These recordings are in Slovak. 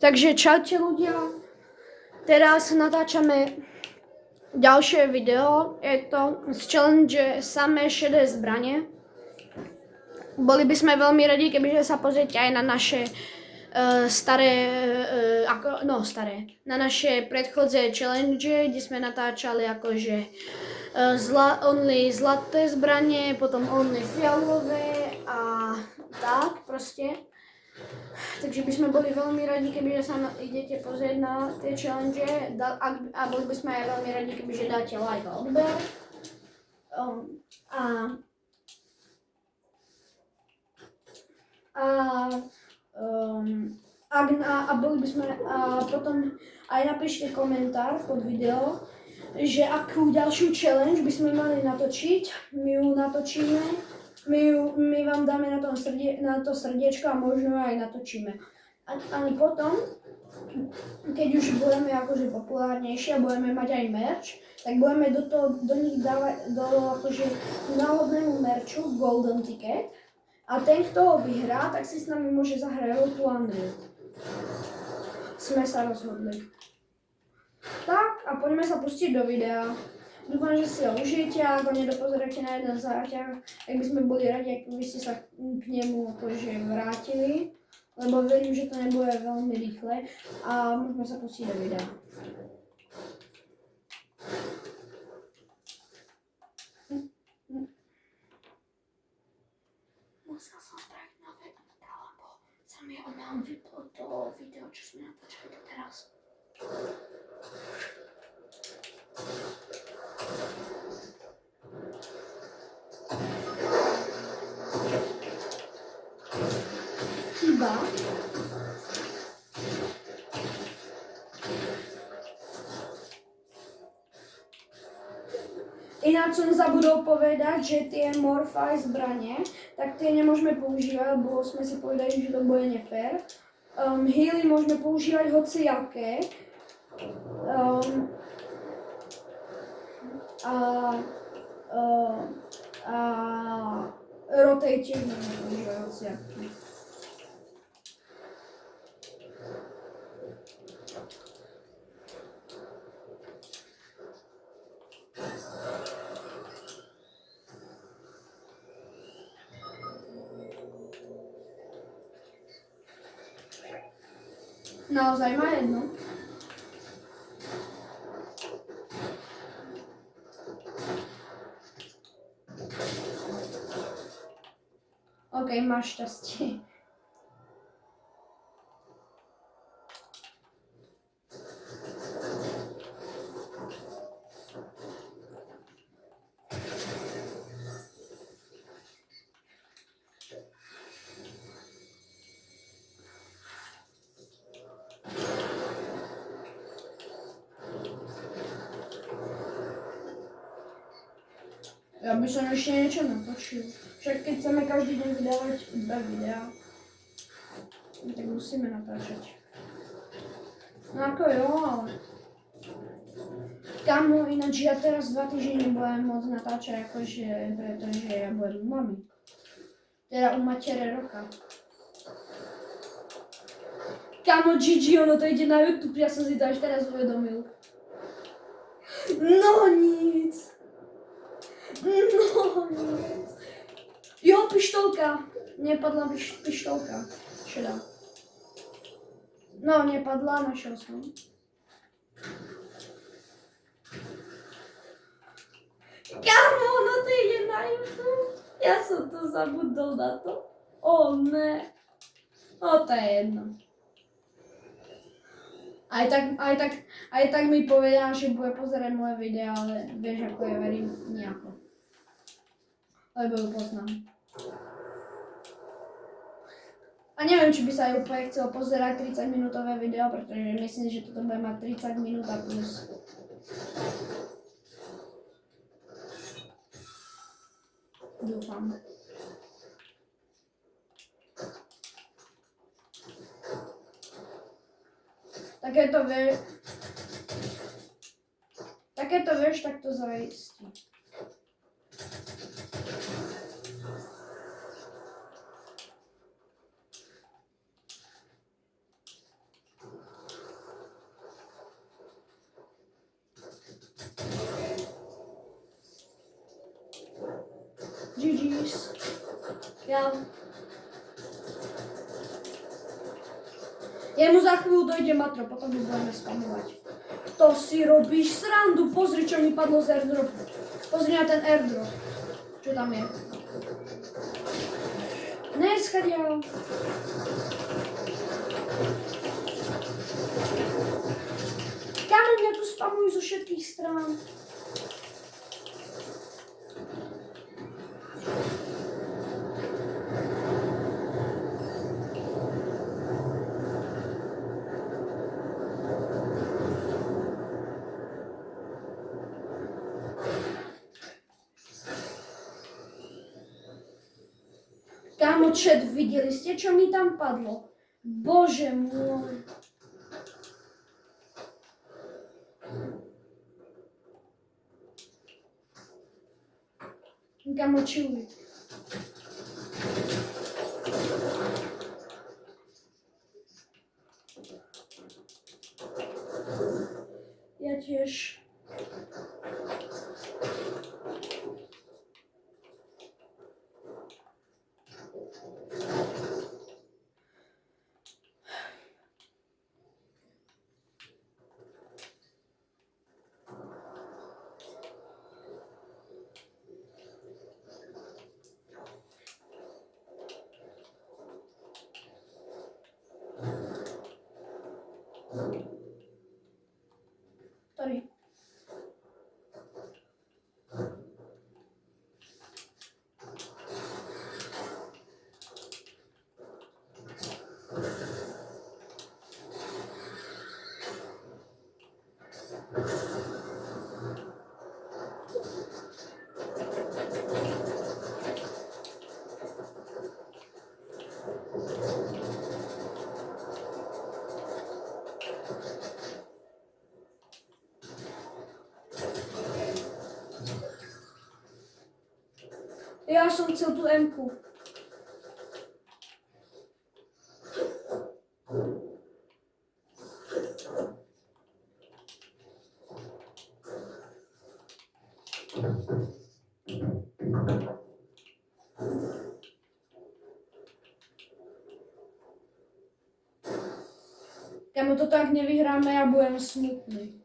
Takže čaute ľudia, teraz natáčame ďalšie video, je to z challenge samé šedé zbranie. Boli by sme veľmi radi, kebyže sa pozrieť aj na naše na naše predchodzé challenge, kde sme natáčali akože only zlaté zbranie, potom only fialové a tak proste. Takže by sme boli veľmi radi, kebyže sa idete pozrieť na tie challenge a boli by sme aj veľmi radi, kebyže dáte like a odber. Boli by sme, potom aj napíšte komentár pod video, že akú ďalšiu challenge by sme mali natočiť, my ju natočíme. My vám dáme na to srdiečko a možno aj natočíme. A potom, keď už budeme akože populárnejší a budeme mať aj merch, tak budeme do nich dávať akože náhodnému merchu golden ticket a ten, kto ho vyhrá, tak si s nami môže zahrať Road to Unreal. Sme sa rozhodli. Tak a poďme sa pustiť do videa. Dúfam, že si ho užijete a ako nedopozeráte na jeden záťah, tak by sme boli radi, ak by ste sa k nemu akože vrátili, lebo verím, že to nebude veľmi rýchle a môžeme sa pustiť do videa. Musel som spraviť nové intro, lebo sa mi nám vyplo to video, čo sme natáčali doteraz. Chyba. Ináč som zabudol povedať, že tie Morphy zbranie, tak tie nemôžeme používať, lebo sme si povedali, že to bude nefér. Healy môžeme používať hociaké. Rotate tiež môžeme používať hociaké. Naozaj má jedno. OK, máš šťastie. Ja by som ešte niečo natočil. Však keď chceme každý deň vydávať 2 videá, tak musíme natáčať. No ako jo, ale... Kámo, ináč ja teraz 2 týždne nebudem môcť natáčať, akože, pretože ja budem u mami. Teda u matere roka. Kámo, Gigi, ono to ide na YouTube, ja som si to až teraz uvedomil. No nic. No nic. Jo, pištolka. Nepadla pištolka. Šedá. No, nepadla, našiel som. Kámo, no to ide na YouTube. Ja som to zabudol na to. O ne. O, to je jedno. Aj tak mi povedal, že bude pozerať moje videa, ale vieš, ako ja verím, nejako. Lebo ju poznám. A neviem, či by sa aj úplne chcel pozerať 30-minútové video, pretože myslím, že toto bude mať 30 minút a plus. Dúfam. Takéto vieš, tak to zaistí. Nice. Jemu za chvíľu dojde matro, potom ho budeme spamovať. To si robíš srandu, pozri, čo mi padlo z airdropu. Pozri na ten airdrop. Čo tam je? Neschadiaľ. Kámo, mňa tu spamujú zo všetkých strán. Kámo, chat, videli ste, čo mi tam padlo? Bože môj. Kámo, chilluj. Ja tiež. Ktorý? Ja som chcel tú M-ku. Kamo to tak nevyhráme, ja budem smutný.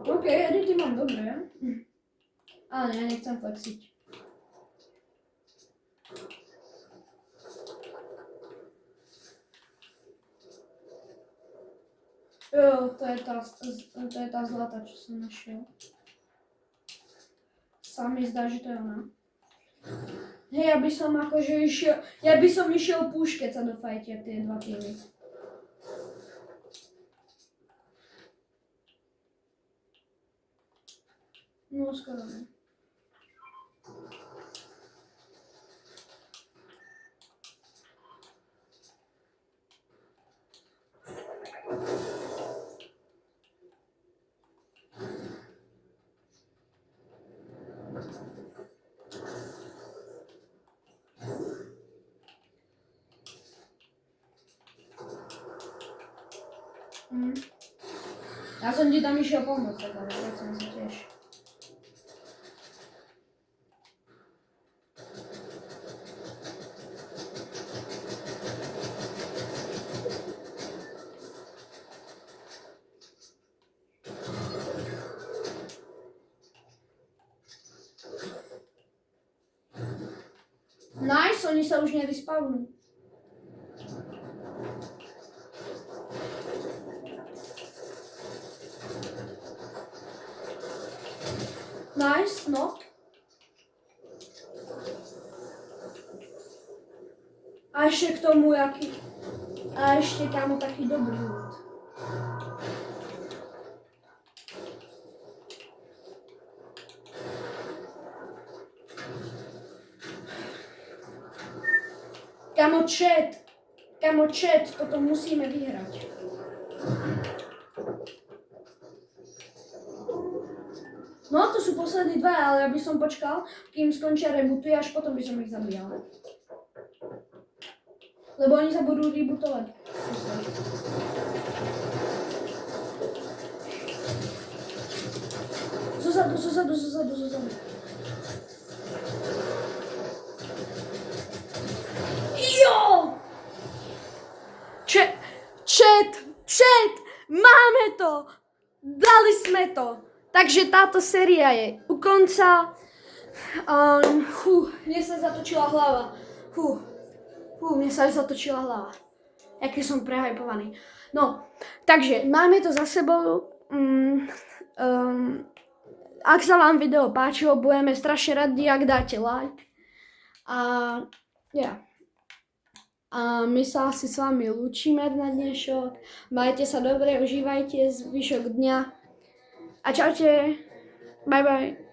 OK, edity mám dobré. Ale ne, nechcem flexiť. Jo, to je tá zlata, čo som našiel. Sa mi zdá, že to je ona. Hej, ja by som akože išiel push, keď sa dofajtia tie dva týmy. No, skoro ne. Ja som ti tam išiel pomôcť, ale tak som sa tiež. Nice, oni sa už nevyspavnú. Nice, no. A ešte k tomu jaký... A ešte kámo taký dobrý ľud. Kamo chat, toto musíme vyhrať. No, to sú poslední dva, ale ja by som počkal, kým skončia rebooty, až potom by som ich zabíjal. Lebo oni sa budú rebootovať. Zozadu. Jo! Chat, máme to! Dali sme to! Takže táto séria je u konca. Mne sa zatočila hlava. Mne sa zatočila hlava. Jaký som prehajpovaný. No, takže máme to za sebou. Ak sa vám video páčilo, budeme strašne radi, ak dáte like. A my sa asi s vami lúčime na dnešok. Majte sa dobre, užívajte zvyšok dňa. A čaute. Bye bye.